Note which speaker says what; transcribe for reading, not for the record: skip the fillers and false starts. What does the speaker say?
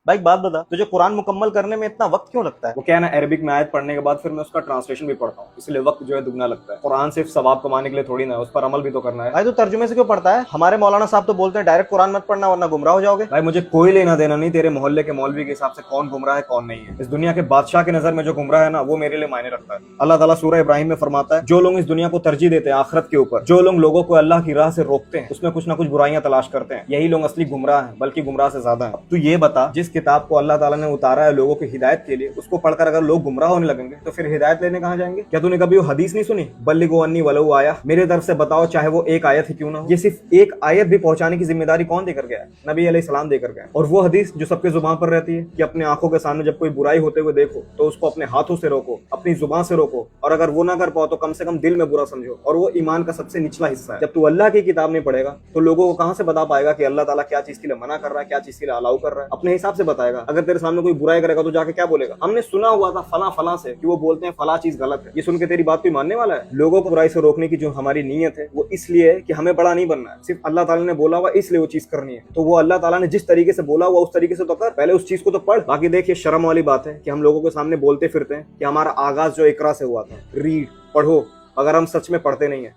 Speaker 1: भाई एक बात बता, तुझे कुरान मुकम्मल करने में इतना वक्त क्यों लगता है?
Speaker 2: वो क्या है ना, अरबिक में आयत पढ़ने के बाद फिर मैं उसका ट्रांसलेशन भी पढ़ता हूँ, इसलिए वक्त जो है दुगना लगता है। कुरान सिर्फ सवाब कमाने के लिए थोड़ी ना है, उस पर अमल भी तो करना है।
Speaker 1: भाई तू तर्जुमे से क्यों पढ़ता है? हमारे मौलाना साहब तो बोलते हैं डायरेक्ट कुरान मत पढ़ना वरना गुमराह हो जाओगे।
Speaker 2: भाई मुझे कोई लेना देना नहीं तेरे मोहल्ले के मौलवी के हिसाब से कौन गुमराह है कौन नहीं है। इस दुनिया के बादशाह की नजर में जो गुमराह है ना, वो मेरे लिए मायने रखता है। अल्लाह ताला सूरह इब्राहिम में फरमाता है, जो लोग इस दुनिया को तरजीह देते हैं आखिरत के ऊपर, जो लोग लोगों को अल्लाह की राह से रोकते हैं, उसमें कुछ ना कुछ बुराइयां तलाश करते हैं, यही लोग असली गुमराह हैं, बल्कि गुमराह से ज्यादा है। तू ये बता, जिस किताब को अल्लाह ताला ने उतारा है लोगों की हिदायत के लिए, उसको पढ़कर अगर लोग गुमराह होने लगेंगे तो फिर हिदायत लेने कहाँ जाएंगे? क्या तूने कभी वो हदीस नहीं सुनी, बल्लिगो अन्नी वलो आया, मेरे तरफ से बताओ चाहे वो एक आयत ही क्यों ना हो। ये सिर्फ एक आयत भी पहुंचाने की जिम्मेदारी कौन देकर गया है? नबी अलैहिस्सलाम देकर गए। और वो हदीस जो सबके जुबान पर रहती है कि अपने आंखों के सामने जब कोई बुराई होते हुए देखो तो उसको अपने हाथों से रोको, अपनी जुबान से रोको, और अगर वो ना कर पाओ तो कम से कम दिल में बुरा समझो। और वो ईमान का सबसे निचला हिस्सा है। जब तू अल्लाह की किताब नहीं पढ़ेगा तो लोगों को कहां से बता पाएगा कि अल्लाह ताला क्या चीज के लिए मना कर रहा है, क्या चीज के लिए अलाउ कर रहा है? अपने हिसाब से बताएगा। अगर तेरे सामने कोई बुराई करेगा तो जाके क्या बोलेगा? हमने सुना हुआ था फला फला से कि वो बोलते हैं फला चीज गलत है। ये सुन के तेरी बात कोई मानने वाला है? लोगों को बुराई से रोकने की जो हमारी नीयत है वो इसलिए है कि हमें बड़ा नहीं बनना है, सिर्फ अल्लाह ताला ने बोला हुआ इसलिए वो चीज करनी है। तो वो अल्लाह ताला ने जिस तरीके से बोला हुआ उस तरीके से तो कर, पहले उस चीज को तो पढ़। बाकी देखिए, शर्म वाली बात है कि हम लोगों के सामने बोलते फिरते हैं कि हमारा आगाज जो इकरा से हुआ था। रीड, पढ़ो, अगर हम सच में पढ़ते नहीं है।